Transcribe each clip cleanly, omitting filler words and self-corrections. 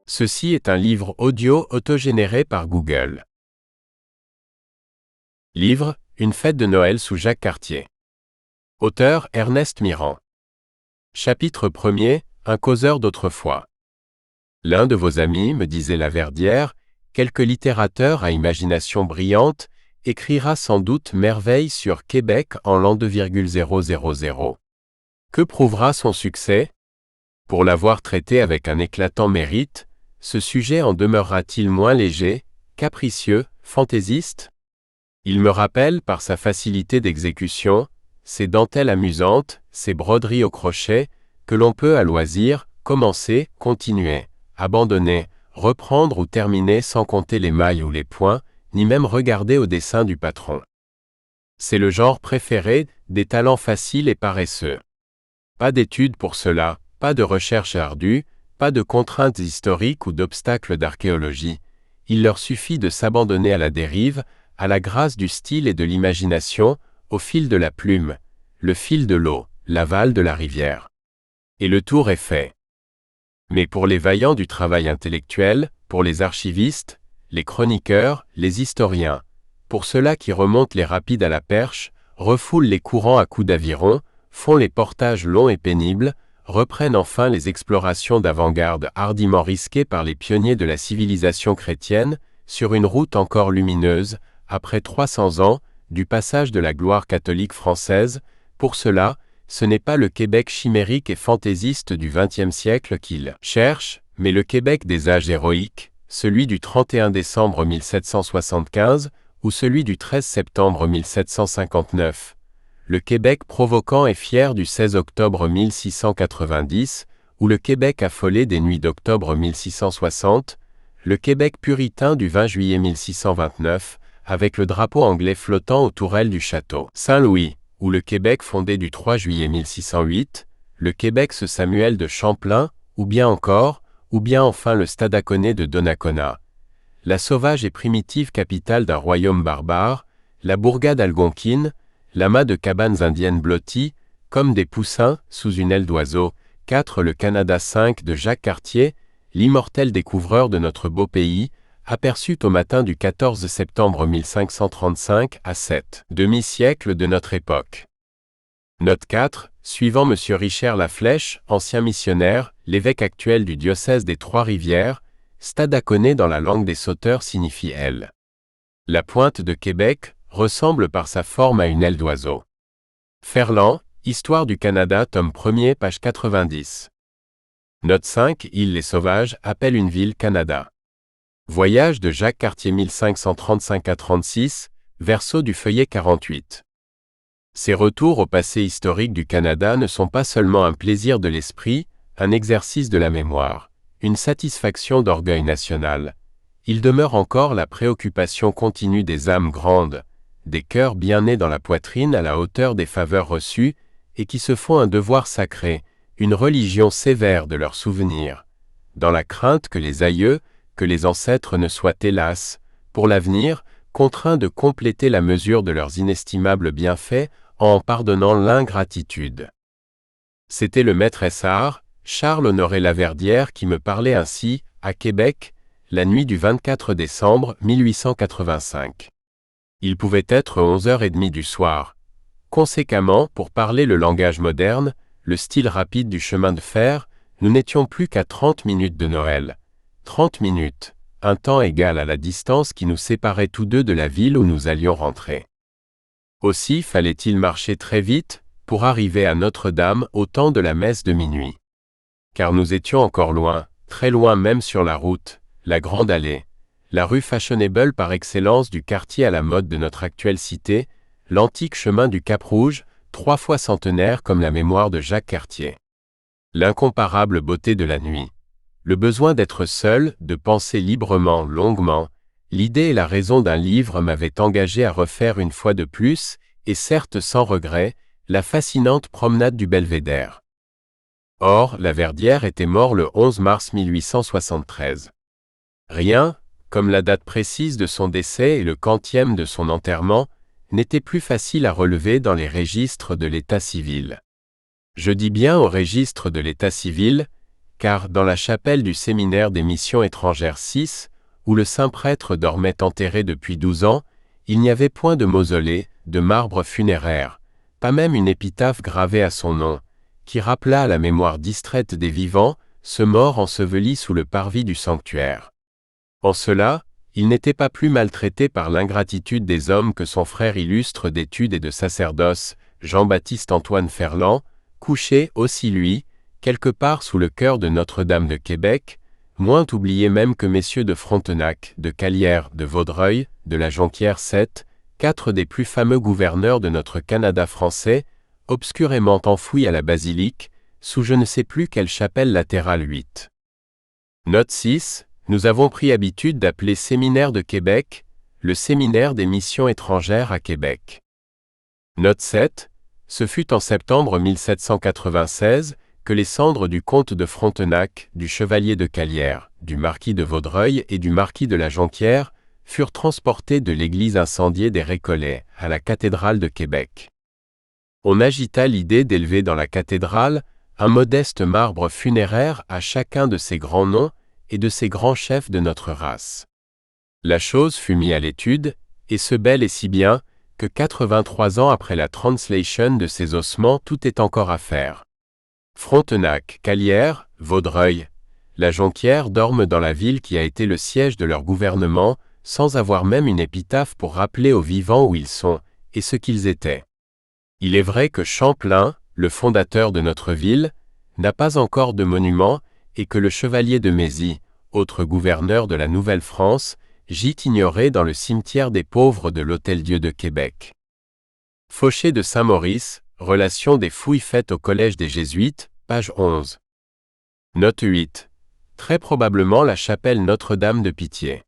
Ceci est un livre audio autogénéré par Google. Livre, Une fête de Noël sous Jacques Cartier. Auteur Ernest Mirand. Chapitre 1er, Un causeur d'autrefois. L'un de vos amis, me disait Laverdière, quelque littérateur à imagination brillante, écrira sans doute merveille sur Québec en l'an 2,000. Que prouvera son succès? Pour l'avoir traité avec un éclatant mérite, ce sujet en demeurera-t-il moins léger, capricieux, fantaisiste? Il me rappelle par sa facilité d'exécution, ses dentelles amusantes, ses broderies au crochet, que l'on peut à loisir, commencer, continuer, abandonner, reprendre ou terminer sans compter les mailles ou les points, ni même regarder au dessin du patron. C'est le genre préféré des talents faciles et paresseux. Pas d'études pour cela, pas de recherche ardue, pas de contraintes historiques ou d'obstacles d'archéologie. Il leur suffit de s'abandonner à la dérive, à la grâce du style et de l'imagination, au fil de la plume, le fil de l'eau, l'aval de la rivière. Et le tour est fait. Mais pour les vaillants du travail intellectuel, pour les archivistes, les chroniqueurs, les historiens, pour ceux-là qui remontent les rapides à la perche, refoulent les courants à coups d'aviron, font les portages longs et pénibles, reprennent enfin les explorations d'avant-garde hardiment risquées par les pionniers de la civilisation chrétienne, sur une route encore lumineuse, après 300 ans, du passage de la gloire catholique française. Pour cela, ce n'est pas le Québec chimérique et fantaisiste du XXe siècle qu'ils cherchent, mais le Québec des âges héroïques, celui du 31 décembre 1775 ou celui du 13 septembre 1759. Le Québec provoquant et fier du 16 octobre 1690, ou le Québec affolé des nuits d'octobre 1660, le Québec puritain du 20 juillet 1629, avec le drapeau anglais flottant aux tourelles du château Saint-Louis, ou le Québec fondé du 3 juillet 1608, le Québec ce Samuel de Champlain, ou bien enfin le Stadacone de Donnacona. La sauvage et primitive capitale d'un royaume barbare, la bourgade algonquine, l'amas de cabanes indiennes blotties, comme des poussins, sous une aile d'oiseau. 4. Le Canada 5 de Jacques Cartier, l'immortel découvreur de notre beau pays, aperçut au matin du 14 septembre 1535 à 7 demi-siècle de notre époque. Note 4. Suivant M. Richard Laflèche, ancien missionnaire, l'évêque actuel du diocèse des Trois-Rivières, Stadacone dans la langue des sauteurs signifie aile. La pointe de Québec ressemble par sa forme à une aile d'oiseau. Ferland, Histoire du Canada, tome 1er, page 90. Note 5. Îles les Sauvages appelle une ville Canada. Voyage de Jacques Cartier 1535 à 36, verso du feuillet 48. Ces retours au passé historique du Canada ne sont pas seulement un plaisir de l'esprit, un exercice de la mémoire, une satisfaction d'orgueil national. Il demeure encore la préoccupation continue des âmes grandes, des cœurs bien nés dans la poitrine à la hauteur des faveurs reçues, et qui se font un devoir sacré, une religion sévère de leurs souvenirs, dans la crainte que les aïeux, que les ancêtres ne soient hélas, pour l'avenir, contraints de compléter la mesure de leurs inestimables bienfaits en pardonnant l'ingratitude. C'était le maître Essard, Charles-Honoré Laverdière qui me parlait ainsi, à Québec, la nuit du 24 décembre 1885. Il pouvait être 11h30 du soir. Conséquemment, pour parler le langage moderne, le style rapide du chemin de fer, nous n'étions plus qu'à 30 minutes de Noël. 30 minutes, un temps égal à la distance qui nous séparait tous deux de la ville où nous allions rentrer. Aussi fallait-il marcher très vite pour arriver à Notre-Dame au temps de la messe de minuit. Car nous étions encore loin, très loin même sur la route, la grande allée, la rue fashionable par excellence du quartier à la mode de notre actuelle cité, l'antique chemin du Cap-Rouge, 3 fois centenaire comme la mémoire de Jacques Cartier. L'incomparable beauté de la nuit. Le besoin d'être seul, de penser librement, longuement, l'idée et la raison d'un livre m'avaient engagé à refaire une fois de plus, et certes sans regret, la fascinante promenade du Belvédère. Or, Laverdière était mort le 11 mars 1873. Rien, comme la date précise de son décès et le quantième de son enterrement, n'était plus facile à relever dans les registres de l'état civil. Je dis bien au registre de l'état civil, car dans la chapelle du séminaire des missions étrangères 6, où le saint prêtre dormait enterré depuis 12 ans, il n'y avait point de mausolée, de marbre funéraire, pas même une épitaphe gravée à son nom, qui rappelât à la mémoire distraite des vivants ce mort enseveli sous le parvis du sanctuaire. En cela, il n'était pas plus maltraité par l'ingratitude des hommes que son frère illustre d'études et de sacerdoce, Jean-Baptiste Antoine Ferland, couché aussi lui, quelque part sous le chœur de Notre-Dame de Québec, moins oublié même que messieurs de Frontenac, de Calière, de Vaudreuil, de la Jonquière 7, 4 des plus fameux gouverneurs de notre Canada français, obscurément enfouis à la basilique, sous je ne sais plus quelle chapelle latérale 8. Note 6. Nous avons pris habitude d'appeler Séminaire de Québec, le Séminaire des missions étrangères à Québec. Note 7. Ce fut en septembre 1796 que les cendres du comte de Frontenac, du chevalier de Calière, du marquis de Vaudreuil et du marquis de la Jonquière furent transportées de l'église incendiée des Récollets à la cathédrale de Québec. On agita l'idée d'élever dans la cathédrale un modeste marbre funéraire à chacun de ces grands noms et de ces grands chefs de notre race. La chose fut mise à l'étude, et ce bel et si bien, que 83 ans après la translation de ces ossements tout est encore à faire. Frontenac, Calière, Vaudreuil, la Jonquière dorment dans la ville qui a été le siège de leur gouvernement, sans avoir même une épitaphe pour rappeler aux vivants où ils sont, et ce qu'ils étaient. Il est vrai que Champlain, le fondateur de notre ville, n'a pas encore de monument, et que le chevalier de Mézy, autre gouverneur de la Nouvelle-France, gît ignoré dans le cimetière des pauvres de l'Hôtel-Dieu de Québec. Fauché de Saint-Maurice, relation des fouilles faites au Collège des Jésuites, page 11. Note 8. Très probablement la chapelle Notre-Dame de Pitié.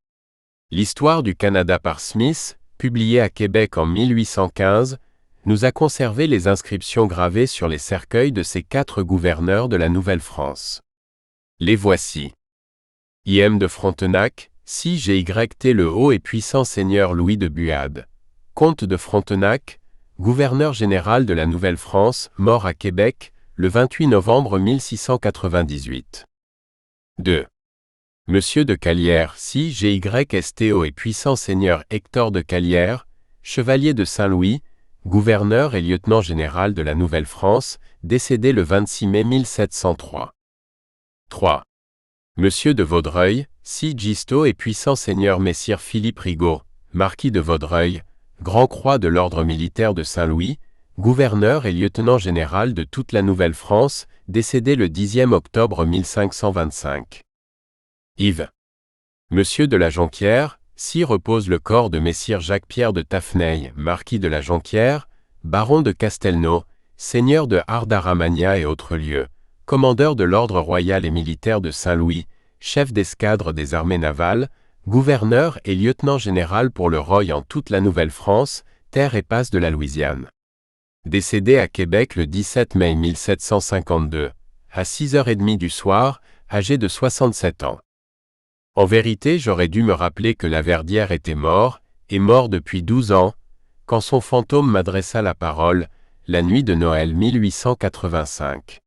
L'Histoire du Canada par Smith, publiée à Québec en 1815, nous a conservé les inscriptions gravées sur les cercueils de ces 4 gouverneurs de la Nouvelle-France. Les voici. I.M. de Frontenac, CGYT le haut et puissant seigneur Louis de Buade, comte de Frontenac, gouverneur général de la Nouvelle-France, mort à Québec, le 28 novembre 1698. 2. Monsieur de Calière, CGYSTO et puissant seigneur Hector de Calière, chevalier de Saint-Louis, gouverneur et lieutenant général de la Nouvelle-France, décédé le 26 mai 1703. 3. Monsieur de Vaudreuil, Gisto et puissant seigneur messire Philippe Rigaud, marquis de Vaudreuil, grand-croix de l'ordre militaire de Saint-Louis, gouverneur et lieutenant général de toute la Nouvelle-France, décédé le 10e octobre 1525. Yves. Monsieur de la Jonquière, repose le corps de messire Jacques-Pierre de Tafneil, marquis de la Jonquière, baron de Castelnau, seigneur de Hardaramagna et autres lieux, commandeur de l'ordre royal et militaire de Saint-Louis, chef d'escadre des armées navales, gouverneur et lieutenant général pour le Roy en toute la Nouvelle-France, terre et passe de la Louisiane. Décédé à Québec le 17 mai 1752, à 6h30 du soir, âgé de 67 ans. En vérité, j'aurais dû me rappeler que Laverdière était mort, et mort depuis 12 ans, quand son fantôme m'adressa la parole, la nuit de Noël 1885.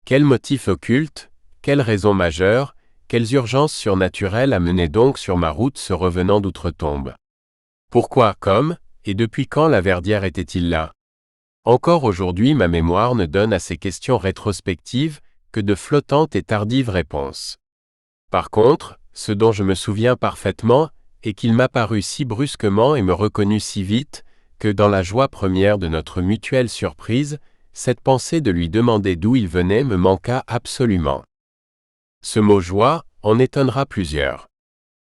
Quel motif occulte, quelle raison majeure, quelles urgences surnaturelles amenaient donc sur ma route ce revenant d'outre-tombe? Pourquoi, comme, et depuis quand Laverdière était-il là? Encore aujourd'hui ma mémoire ne donne à ces questions rétrospectives que de flottantes et tardives réponses. Par contre, ce dont je me souviens parfaitement, est qu'il m'apparut si brusquement et me reconnut si vite, que dans la joie première de notre mutuelle surprise, cette pensée de lui demander d'où il venait me manqua absolument. Ce mot « joie » en étonnera plusieurs.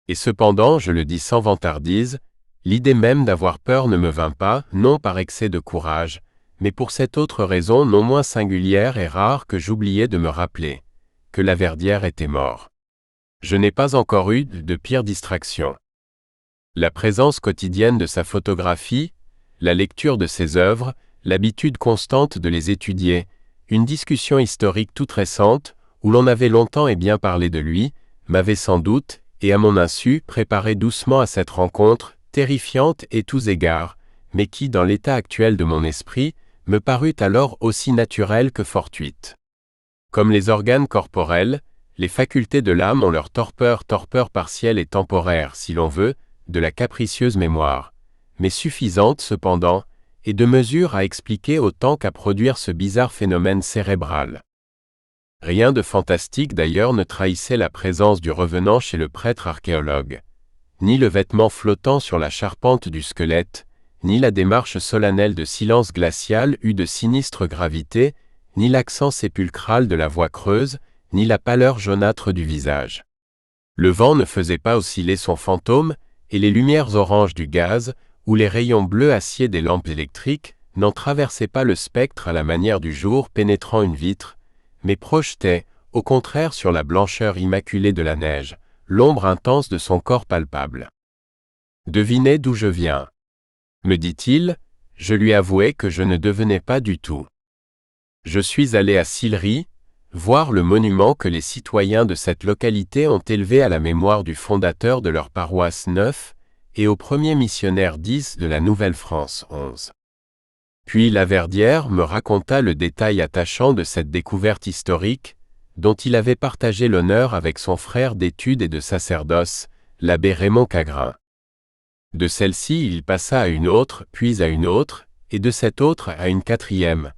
Et cependant, je le dis sans vantardise, l'idée même d'avoir peur ne me vint pas, non par excès de courage, mais pour cette autre raison non moins singulière et rare que j'oubliais de me rappeler, que Laverdière était mort. Je n'ai pas encore eu de pire distraction. La présence quotidienne de sa photographie, la lecture de ses œuvres, l'habitude constante de les étudier, une discussion historique toute récente, où l'on avait longtemps et bien parlé de lui, m'avait sans doute, et à mon insu, préparé doucement à cette rencontre, terrifiante et tous égards, mais qui, dans l'état actuel de mon esprit, me parut alors aussi naturelle que fortuite. Comme les organes corporels, les facultés de l'âme ont leur torpeur partielle et temporaire, si l'on veut, de la capricieuse mémoire, mais suffisante cependant, et de mesure à expliquer autant qu'à produire ce bizarre phénomène cérébral. Rien de fantastique d'ailleurs ne trahissait la présence du revenant chez le prêtre archéologue. Ni le vêtement flottant sur la charpente du squelette, ni la démarche solennelle de silence glacial eut de sinistre gravité, ni l'accent sépulcral de la voix creuse, ni la pâleur jaunâtre du visage. Le vent ne faisait pas osciller son fantôme, et les lumières oranges du gaz, ou les rayons bleu acier des lampes électriques, n'en traversaient pas le spectre à la manière du jour pénétrant une vitre, mais projetaient, au contraire sur la blancheur immaculée de la neige, l'ombre intense de son corps palpable. « Devinez d'où je viens, » me dit-il. Je lui avouai que je ne devenais pas du tout. Je suis allé à Sillery, voir le monument que les citoyens de cette localité ont élevé à la mémoire du fondateur de leur paroisse 9 et au premier missionnaire 10 de la Nouvelle-France 11. Puis Laverdière me raconta le détail attachant de cette découverte historique, dont il avait partagé l'honneur avec son frère d'études et de sacerdoce, l'abbé Raymond Cagrin. De celle-ci il passa à une autre, puis à une autre, et de cette autre à une quatrième,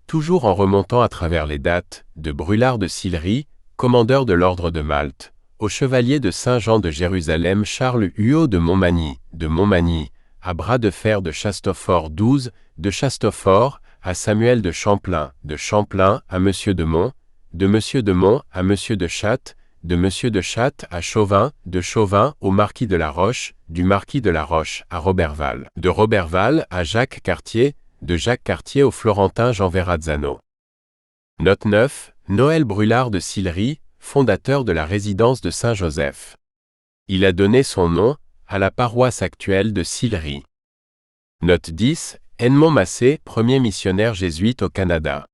toujours en remontant à travers les dates, de Brûlart de Sillery, commandeur de l'ordre de Malte, au chevalier de Saint-Jean de Jérusalem Charles Huot de Montmagny, à Bras de Fer de Chastefort 12, de Chastefort, à Samuel de Champlain à Monsieur de Mont à Monsieur de Chatte, de Monsieur de Chatte à Chauvin, de Chauvin au Marquis de la Roche, du Marquis de la Roche à Roberval, de Roberval à Jacques Cartier, de Jacques Cartier au Florentin Jean Verrazzano. Note 9, Noël Brûlart de Sillery, fondateur de la résidence de Saint-Joseph. Il a donné son nom à la paroisse actuelle de Sillery. Note 10, Edmond Massé, premier missionnaire jésuite au Canada.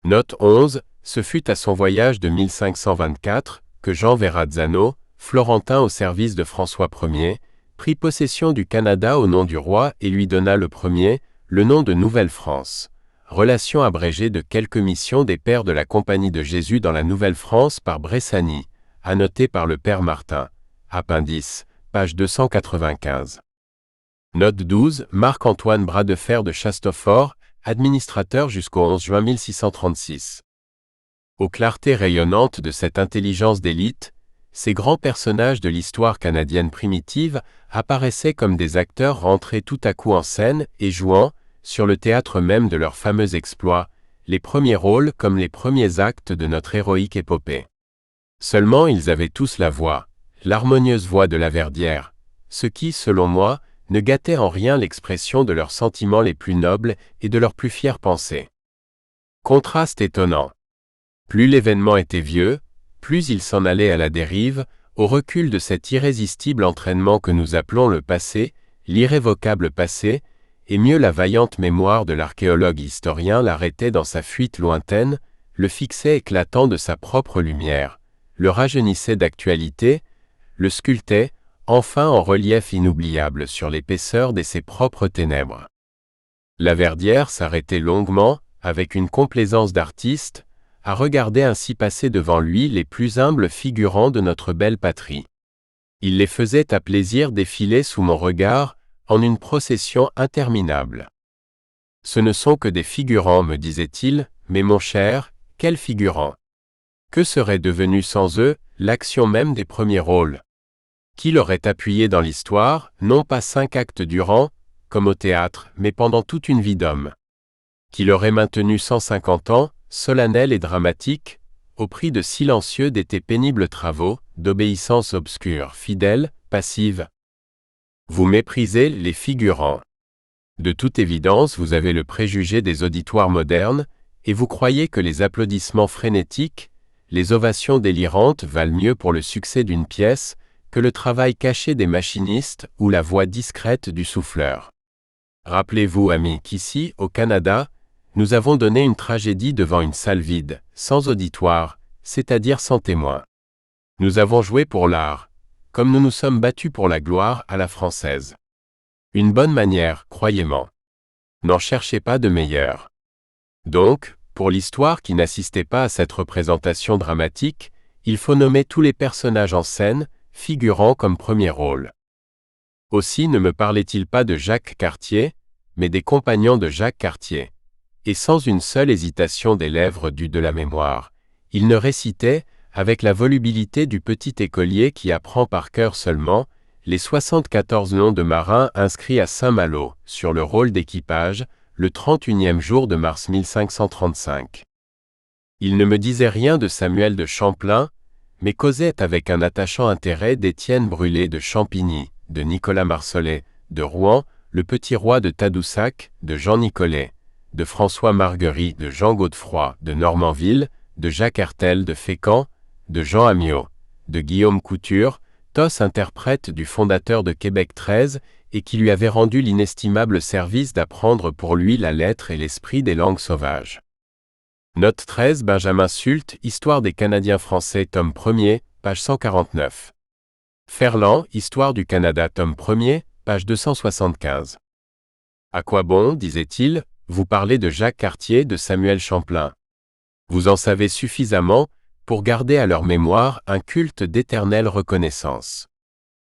Note 11, ce fut à son voyage de 1524 que Jean Verrazzano, florentin au service de François Ier, prit possession du Canada au nom du roi et lui donna le premier, le nom de Nouvelle-France, relation abrégée de quelques missions des pères de la Compagnie de Jésus dans la Nouvelle-France par Bressani, annoté par le père Martin, appendice, page 295. Note 12, Marc-Antoine Bras de Fer de Chastefort, administrateur jusqu'au 11 juin 1636. Aux clartés rayonnantes de cette intelligence d'élite, ces grands personnages de l'histoire canadienne primitive apparaissaient comme des acteurs rentrés tout à coup en scène et jouant, sur le théâtre même de leurs fameux exploits, les premiers rôles comme les premiers actes de notre héroïque épopée. Seulement ils avaient tous la voix, l'harmonieuse voix de Laverdière, ce qui, selon moi, ne gâtait en rien l'expression de leurs sentiments les plus nobles et de leurs plus fières pensées. Contraste étonnant. Plus l'événement était vieux, plus il s'en allait à la dérive, au recul de cet irrésistible entraînement que nous appelons le passé, l'irrévocable passé, et mieux la vaillante mémoire de l'archéologue historien l'arrêtait dans sa fuite lointaine, le fixait éclatant de sa propre lumière, le rajeunissait d'actualité, le sculptait, enfin en relief inoubliable sur l'épaisseur de ses propres ténèbres. Laverdière s'arrêtait longuement, avec une complaisance d'artiste, à regarder ainsi passer devant lui les plus humbles figurants de notre belle patrie. Il les faisait à plaisir défiler sous mon regard, en une procession interminable. Ce ne sont que des figurants, me disait-il, mais mon cher, quels figurants? Que serait devenue sans eux l'action même des premiers rôles? Qui l'aurait appuyé dans l'histoire, non pas 5 actes durant, comme au théâtre, mais pendant toute une vie d'homme? Qui l'aurait maintenu 150 ans, solennel et dramatique, au prix de silencieux d'étés pénibles travaux, d'obéissance obscure, fidèle, passive? Vous méprisez les figurants. De toute évidence, vous avez le préjugé des auditoires modernes, et vous croyez que les applaudissements frénétiques, les ovations délirantes valent mieux pour le succès d'une pièce que le travail caché des machinistes ou la voix discrète du souffleur. Rappelez-vous, amis, qu'ici, au Canada, nous avons donné une tragédie devant une salle vide, sans auditoire, c'est-à-dire sans témoin. Nous avons joué pour l'art, comme nous nous sommes battus pour la gloire à la française. Une bonne manière, croyez-moi. N'en cherchez pas de meilleure. Donc, Pour l'histoire qui n'assistait pas à cette représentation dramatique, il faut nommer tous les personnages en scène, figurant comme premier rôle. Aussi ne me parlait-il pas de Jacques Cartier, mais des compagnons de Jacques Cartier. Et sans une seule hésitation des lèvres dues de la mémoire, il ne récitait, avec la volubilité du petit écolier qui apprend par cœur seulement, les 74 noms de marins inscrits à Saint-Malo, sur le rôle d'équipage, le 31e jour de mars 1535. Il ne me disait rien de Samuel de Champlain, mais causait avec un attachant intérêt d'Étienne Brûlé de Champigny, de Nicolas Marsollet, de Rouen, le petit roi de Tadoussac, de Jean Nicolet, de François Marguerie, de Jean Godefroy, de Normanville, de Jacques Hertel de Fécamp, de Jean Amiot, de Guillaume Couture, tos interprète du fondateur de Québec XIII et qui lui avait rendu l'inestimable service d'apprendre pour lui la lettre et l'esprit des langues sauvages. Note 13 Benjamin Sult, Histoire des Canadiens français, tome 1er, page 149. Ferland, Histoire du Canada, tome 1er, page 275. À quoi bon, disait-il, vous parlez de Jacques Cartier, de Samuel Champlain. Vous en savez suffisamment pour garder à leur mémoire un culte d'éternelle reconnaissance.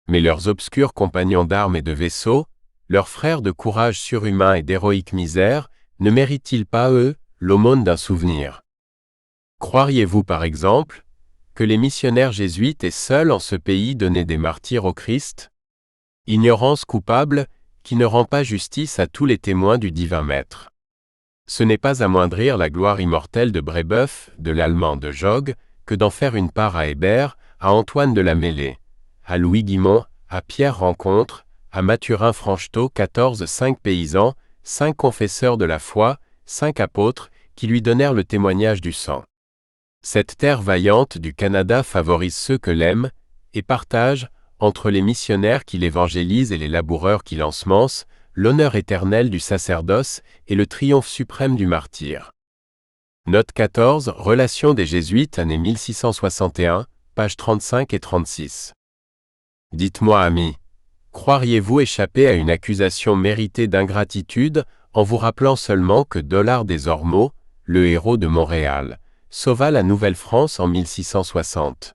Mais leurs obscurs compagnons d'armes et de vaisseaux, leurs frères de courage surhumain et d'héroïque misère, ne méritent-ils pas, eux, l'aumône d'un souvenir? Croiriez-vous, par exemple, que les missionnaires jésuites aient seuls en ce pays donné des martyrs au Christ? Ignorance coupable, qui ne rend pas justice à tous les témoins du divin Maître. Ce n'est pas amoindrir la gloire immortelle de Brébeuf, de l'Allemand de Jogues, que d'en faire une part à Hébert, à Antoine de la Mêlée, à Louis Guimont, à Pierre Rencontre, à Mathurin Franchetot, 5 paysans, 5 confesseurs de la foi, 5 apôtres, qui lui donnèrent le témoignage du sang. Cette terre vaillante du Canada favorise ceux que l'aiment, et partage, entre les missionnaires qui l'évangélisent et les laboureurs qui l'ensemencent, l'honneur éternel du sacerdoce et le triomphe suprême du martyr. Note 14, Relations des Jésuites, année 1661, pages 35 et 36. Dites-moi, amis, croiriez-vous échapper à une accusation méritée d'ingratitude en vous rappelant seulement que Dollard des Ormeaux, le héros de Montréal, sauva la Nouvelle-France en 1660?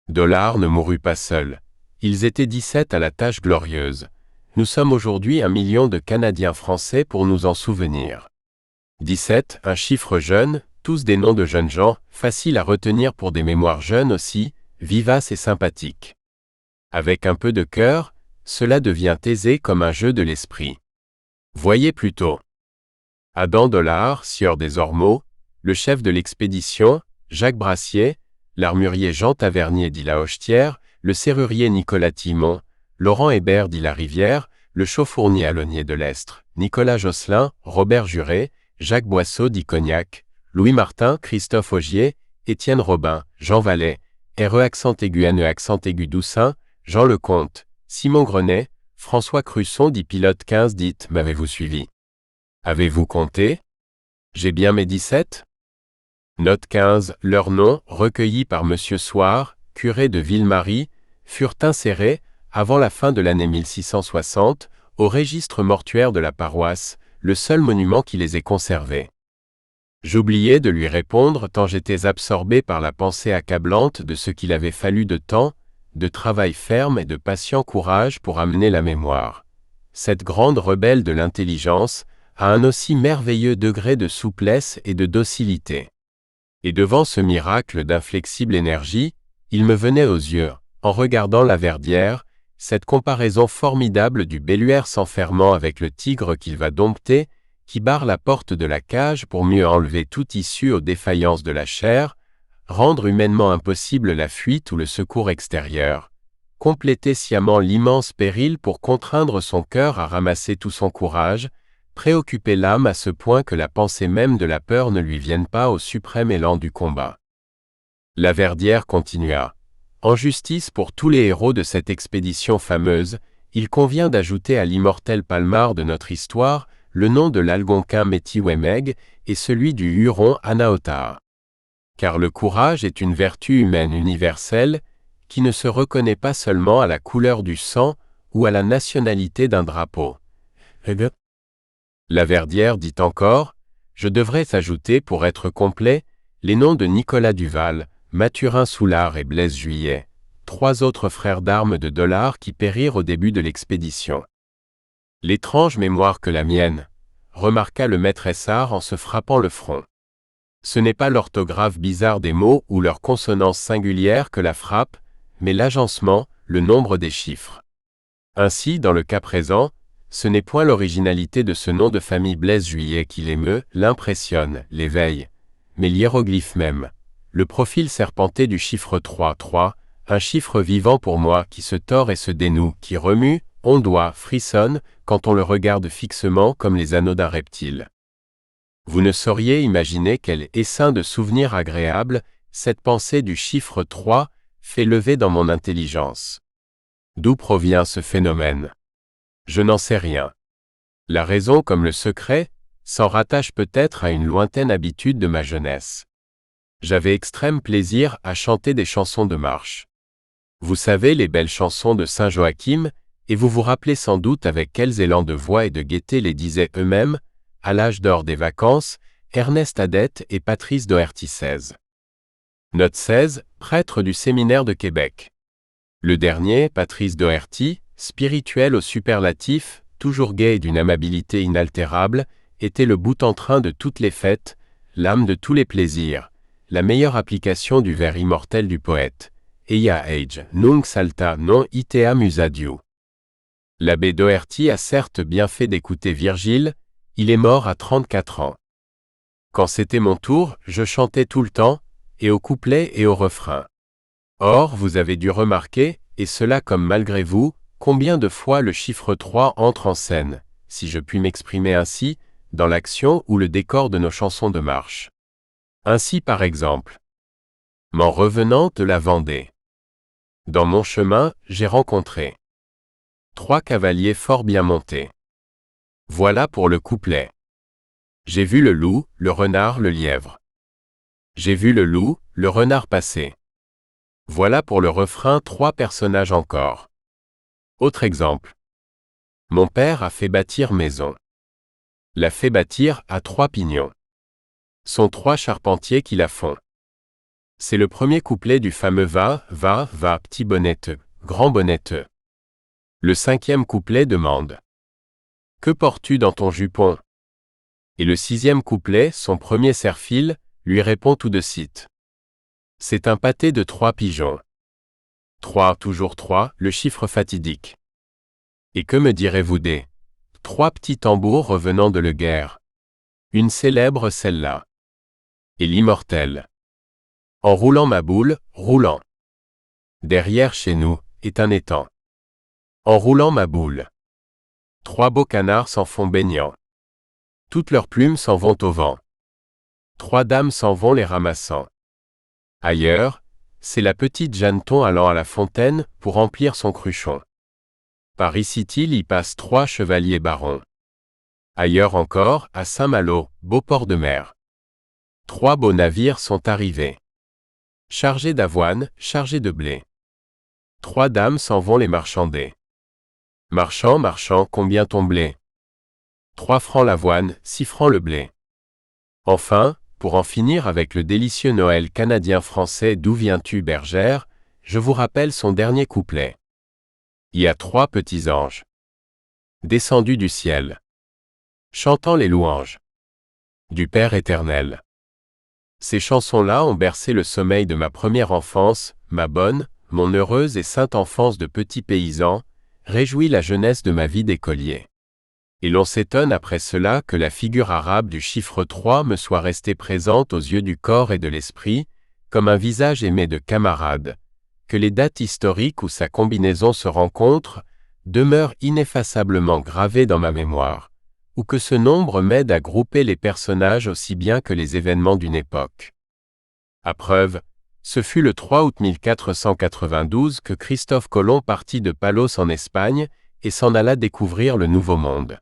Dollard ne mourut pas seul. Ils étaient 17 à la tâche glorieuse. Nous sommes aujourd'hui 1 million de Canadiens français pour nous en souvenir. 17, un chiffre jeune, tous des noms de jeunes gens, faciles à retenir pour des mémoires jeunes aussi, vivaces et sympathiques. Avec un peu de cœur, cela devient aisé comme un jeu de l'esprit. Voyez plutôt. Adam Dollard, sieur des Ormeaux, le chef de l'expédition, Jacques Brassier, l'armurier Jean Tavernier dit la Hochetière, le serrurier Nicolas Timon, Laurent Hébert dit la Rivière, le chauffournier Alonier de l'Estre, Nicolas Josselin, Robert Juret, Jacques Boisseau dit Cognac, Louis Martin, Christophe Augier, Étienne Robin, Jean Vallet, R.E. accent aigu N.E. accent aigu Doussin, Jean Lecomte, Simon Grenet, François Crusson dit Pilote 15 dites M'avez-vous suivi? Avez-vous compté? J'ai bien mes 17? Note 15, leurs noms, recueillis par Monsieur Soir, curé de Ville-Marie, furent insérés, avant la fin de l'année 1660, au registre mortuaire de la paroisse, le seul monument qui les ait conservés. J'oubliais de lui répondre tant j'étais absorbé par la pensée accablante de ce qu'il avait fallu de temps, de travail ferme et de patient courage pour amener la mémoire. Cette grande rebelle de l'intelligence a un aussi merveilleux degré de souplesse et de docilité. Et devant ce miracle d'inflexible énergie, il me venait aux yeux, en regardant la Verdière, cette comparaison formidable du belluaire s'enfermant avec le tigre qu'il va dompter, qui barre la porte de la cage pour mieux enlever toute issue aux défaillances de la chair, rendre humainement impossible la fuite ou le secours extérieur, compléter sciemment l'immense péril pour contraindre son cœur à ramasser tout son courage, préoccuper l'âme à ce point que la pensée même de la peur ne lui vienne pas au suprême élan du combat. La Verdière continua. En justice pour tous les héros de cette expédition fameuse, il convient d'ajouter à l'immortel palmarès de notre histoire le nom de l'Algonquin Métis-Ouémègue et celui du Huron Anaotaha. Car le courage est une vertu humaine universelle qui ne se reconnaît pas seulement à la couleur du sang ou à la nationalité d'un drapeau. La Verdière dit encore, Je devrais ajouter pour être complet, les noms de Nicolas Duval, Mathurin Soulard et Blaise Juillet, 3 autres frères d'armes de dollars qui périrent au début de l'expédition. L'étrange mémoire que la mienne, remarqua le maître Essard en se frappant le front. Ce n'est pas l'orthographe bizarre des mots ou leur consonance singulière que la frappe, mais l'agencement, le nombre des chiffres. Ainsi, dans le cas présent, ce n'est point l'originalité de ce nom de famille Blaise Juillet qui l'émeut, l'impressionne, l'éveille, mais l'hiéroglyphe même, le profil serpenté du chiffre 3, un chiffre vivant pour moi qui se tord et se dénoue, qui remue, ondoie, frissonne, quand on le regarde fixement comme les anneaux d'un reptile. Vous ne sauriez imaginer quel essaim de souvenirs agréables cette pensée du chiffre 3 fait lever dans mon intelligence. D'où provient ce phénomène? Je n'en sais rien. La raison comme le secret s'en rattache peut-être à une lointaine habitude de ma jeunesse. J'avais extrême plaisir à chanter des chansons de marche. Vous savez les belles chansons de Saint Joachim, et vous vous rappelez sans doute avec quels élans de voix et de gaieté les disaient eux-mêmes, à l'âge d'or des vacances, Ernest Adette et Patrice Doherty XVI. Note 16, prêtre du séminaire de Québec. Le dernier, Patrice Doherty, spirituel au superlatif, toujours gai et d'une amabilité inaltérable, était le bout-en-train de toutes les fêtes, l'âme de tous les plaisirs, la meilleure application du vers immortel du poète. Eia age, nunc salta non itea musadio. L'abbé Doherty a certes bien fait d'écouter Virgile, il est mort à 34 ans. Quand c'était mon tour, je chantais tout le temps, et au couplet et au refrain. Or, vous avez dû remarquer, et cela comme malgré vous, combien de fois le chiffre 3 entre en scène, si je puis m'exprimer ainsi, dans l'action ou le décor de nos chansons de marche. Ainsi par exemple. M'en revenant de la Vendée. Dans mon chemin, j'ai rencontré 3 cavaliers fort bien montés. Voilà pour le couplet. J'ai vu le loup, le renard, le lièvre. J'ai vu le loup, le renard passer. Voilà pour le refrain 3 personnages encore. Autre exemple. Mon père a fait bâtir maison. L'a fait bâtir à 3 pignons. Sont 3 charpentiers qui la font. C'est le premier couplet du fameux va, petit bonneteux, grand bonneteux. Le 5e couplet demande. Que portes-tu dans ton jupon? Et le 6e couplet, son premier serre-fil, lui répond tout de suite. C'est un pâté de 3 pigeons. 3, toujours 3, le chiffre fatidique. Et que me direz-vous des 3 petits tambours revenant de le guerre? Une célèbre celle-là. Et l'immortelle. En roulant ma boule, roulant. Derrière chez nous, est un étang. En roulant ma boule. 3 beaux canards s'en font baignant. Toutes leurs plumes s'en vont au vent. 3 dames s'en vont les ramassant. Ailleurs, c'est la petite Jeanneton allant à la fontaine pour remplir son cruchon. Par ici-il y passent 3 chevaliers barons. Ailleurs encore, à Saint-Malo, beau port de mer. 3 beaux navires sont arrivés. Chargés d'avoine, chargés de blé. 3 dames s'en vont les marchander. Marchand, marchand, combien ton blé? 3 francs l'avoine, 6 francs le blé. Enfin, pour en finir avec le délicieux Noël canadien-français D'où viens-tu bergère, je vous rappelle son dernier couplet. Il y a 3 petits anges. Descendus du ciel. Chantant les louanges. Du Père éternel. Ces chansons-là ont bercé le sommeil de ma première enfance, ma bonne, mon heureuse et sainte enfance de petit paysan, réjoui la jeunesse de ma vie d'écolier. Et l'on s'étonne après cela que la figure arabe du chiffre 3 me soit restée présente aux yeux du corps et de l'esprit, comme un visage aimé de camarade, que les dates historiques où sa combinaison se rencontre demeurent ineffaçablement gravées dans ma mémoire, ou que ce nombre m'aide à grouper les personnages aussi bien que les événements d'une époque. À preuve, ce fut le 3 août 1492 que Christophe Colomb partit de Palos en Espagne et s'en alla découvrir le Nouveau Monde.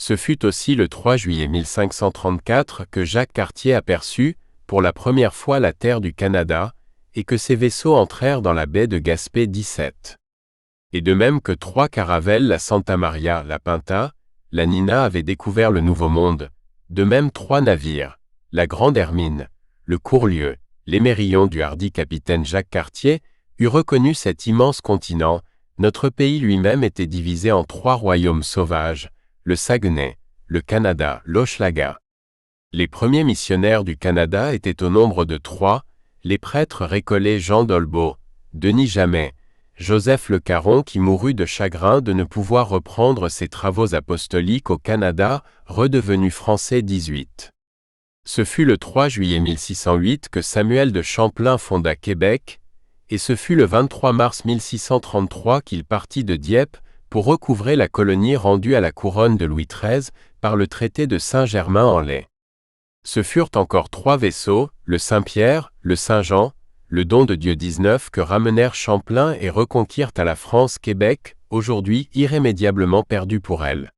Ce fut aussi le 3 juillet 1534 que Jacques Cartier aperçut, pour la première fois la terre du Canada, et que ses vaisseaux entrèrent dans la baie de Gaspé 17. Et de même que 3 caravelles, la Santa Maria, la Pinta, la Nina avaient découvert le Nouveau Monde, de même 3 navires, la Grande Hermine, le Courlieu, l'Émerillon du hardi capitaine Jacques Cartier, eut reconnu cet immense continent. Notre pays lui-même était divisé en 3 royaumes sauvages, le Saguenay, le Canada, l'Hochelaga. Les premiers missionnaires du Canada étaient au nombre de 3, les prêtres récollets Jean d'Olbeau, Denis Jamet, Joseph Le Caron qui mourut de chagrin de ne pouvoir reprendre ses travaux apostoliques au Canada, redevenu français 18. Ce fut le 3 juillet 1608 que Samuel de Champlain fonda Québec, et ce fut le 23 mars 1633 qu'il partit de Dieppe pour recouvrer la colonie rendue à la couronne de Louis XIII par le traité de Saint-Germain-en-Laye. Ce furent encore 3 vaisseaux, le Saint-Pierre, le Saint-Jean, le Don de Dieu 19 que ramenèrent Champlain et reconquirent à la France Québec, aujourd'hui irrémédiablement perdu pour elle.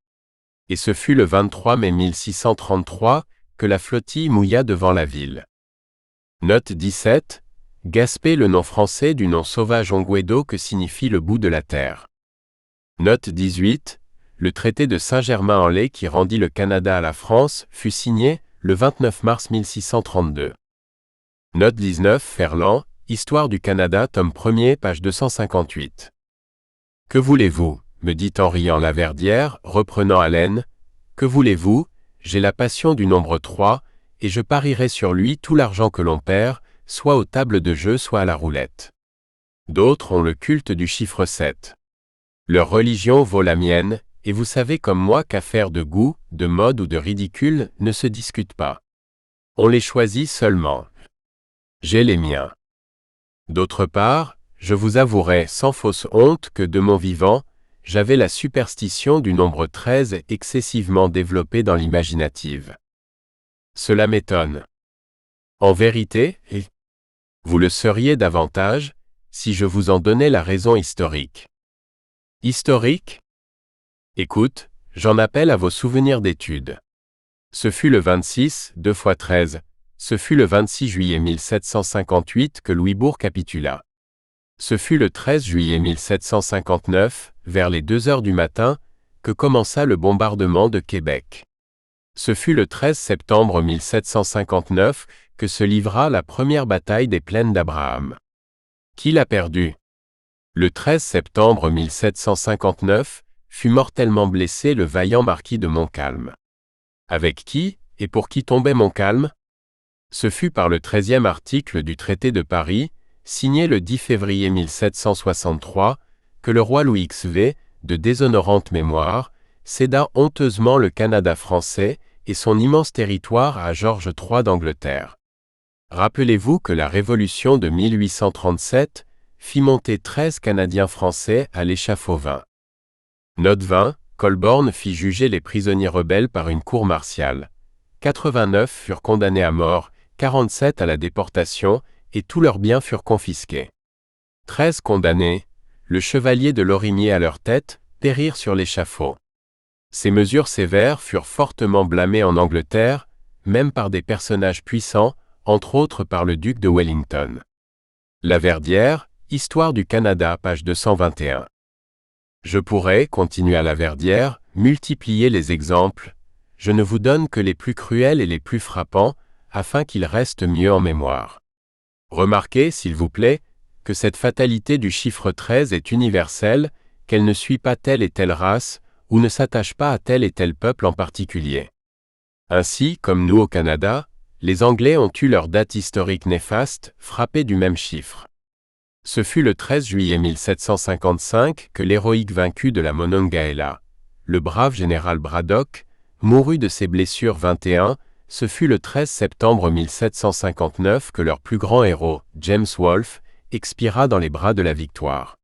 Et ce fut le 23 mai 1633 que la flottille mouilla devant la ville. Note 17. Gaspé le nom français du nom sauvage Ongwedo que signifie le bout de la terre. Note 18. Le traité de Saint-Germain-en-Laye qui rendit le Canada à la France fut signé le 29 mars 1632. Note 19. Ferland, Histoire du Canada, tome 1er, page 258. Que voulez-vous, me dit en riant Laverdière, reprenant haleine. Que voulez-vous, j'ai la passion du nombre 3, et je parierai sur lui tout l'argent que l'on perd, soit aux tables de jeu, soit à la roulette. D'autres ont le culte du chiffre 7. Leur religion vaut la mienne, et vous savez comme moi qu'affaires de goût, de mode ou de ridicule ne se discutent pas. On les choisit seulement. J'ai les miens. D'autre part, je vous avouerai sans fausse honte que de mon vivant, j'avais la superstition du nombre 13 excessivement développée dans l'imaginative. Cela m'étonne. En vérité, vous le seriez davantage, si je vous en donnais la raison historique. Historique ? Écoute, j'en appelle à vos souvenirs d'études. Ce fut le 26, 2 x 13, ce fut le 26 juillet 1758 que Louisbourg capitula. Ce fut le 13 juillet 1759, vers les 2 heures du matin, que commença le bombardement de Québec. Ce fut le 13 septembre 1759 que se livra la première bataille des plaines d'Abraham. Qui l'a perdue ? Le 13 septembre 1759 fut mortellement blessé le vaillant marquis de Montcalm. Avec qui et pour qui tombait Montcalm ? Ce fut par le 13e article du traité de Paris, signé le 10 février 1763, que le roi Louis XV, de déshonorante mémoire, céda honteusement le Canada français et son immense territoire à George III d'Angleterre. Rappelez-vous que la Révolution de 1837 fit monter 13 Canadiens français à l'échafaud 20. Note 20, Colborne fit juger les prisonniers rebelles par une cour martiale. 89 furent condamnés à mort, 47 à la déportation, et tous leurs biens furent confisqués. 13 condamnés, le chevalier de Lorimier à leur tête, périrent sur l'échafaud. Ces mesures sévères furent fortement blâmées en Angleterre, même par des personnages puissants, entre autres par le duc de Wellington. Laverdière, Histoire du Canada, page 221. Je pourrais, continua Laverdière, multiplier les exemples, je ne vous donne que les plus cruels et les plus frappants, afin qu'ils restent mieux en mémoire. Remarquez, s'il vous plaît, que cette fatalité du chiffre 13 est universelle, qu'elle ne suit pas telle et telle race, ou ne s'attache pas à tel et tel peuple en particulier. Ainsi, comme nous au Canada, les Anglais ont eu leur date historique néfaste, frappée du même chiffre. Ce fut le 13 juillet 1755 que l'héroïque vaincu de la Monongahela, le brave général Braddock, mourut de ses blessures 21, ce fut le 13 septembre 1759 que leur plus grand héros, James Wolfe, expira dans les bras de la victoire.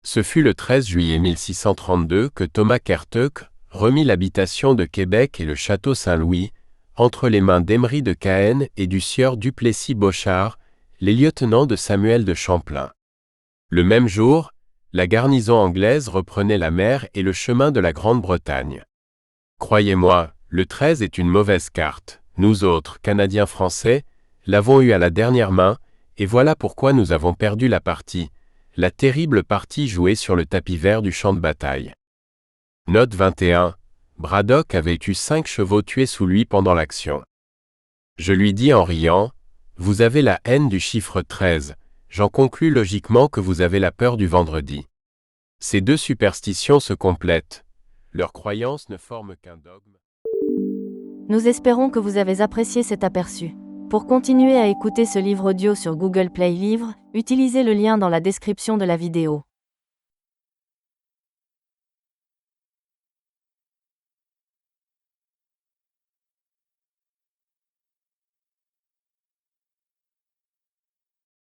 Ce fut le 13 juillet 1632 que Thomas Kertuck remit l'habitation de Québec et le château Saint-Louis, entre les mains d'Emery de Caen et du sieur Duplessis-Bochart, les lieutenants de Samuel de Champlain. Le même jour, la garnison anglaise reprenait la mer et le chemin de la Grande-Bretagne. Croyez-moi, le 13 est une mauvaise carte, nous autres, Canadiens français, l'avons eu à la dernière main, et voilà pourquoi nous avons perdu la partie, la terrible partie jouée sur le tapis vert du champ de bataille. Note 21. Braddock avait eu 5 chevaux tués sous lui pendant l'action. Je lui dis en riant, « Vous avez la haine du chiffre 13, j'en conclus logiquement que vous avez la peur du vendredi. » Ces deux superstitions se complètent. Leurs croyances ne forment qu'un dogme. Nous espérons que vous avez apprécié cet aperçu. Pour continuer à écouter ce livre audio sur Google Play Livres, utilisez le lien dans la description de la vidéo.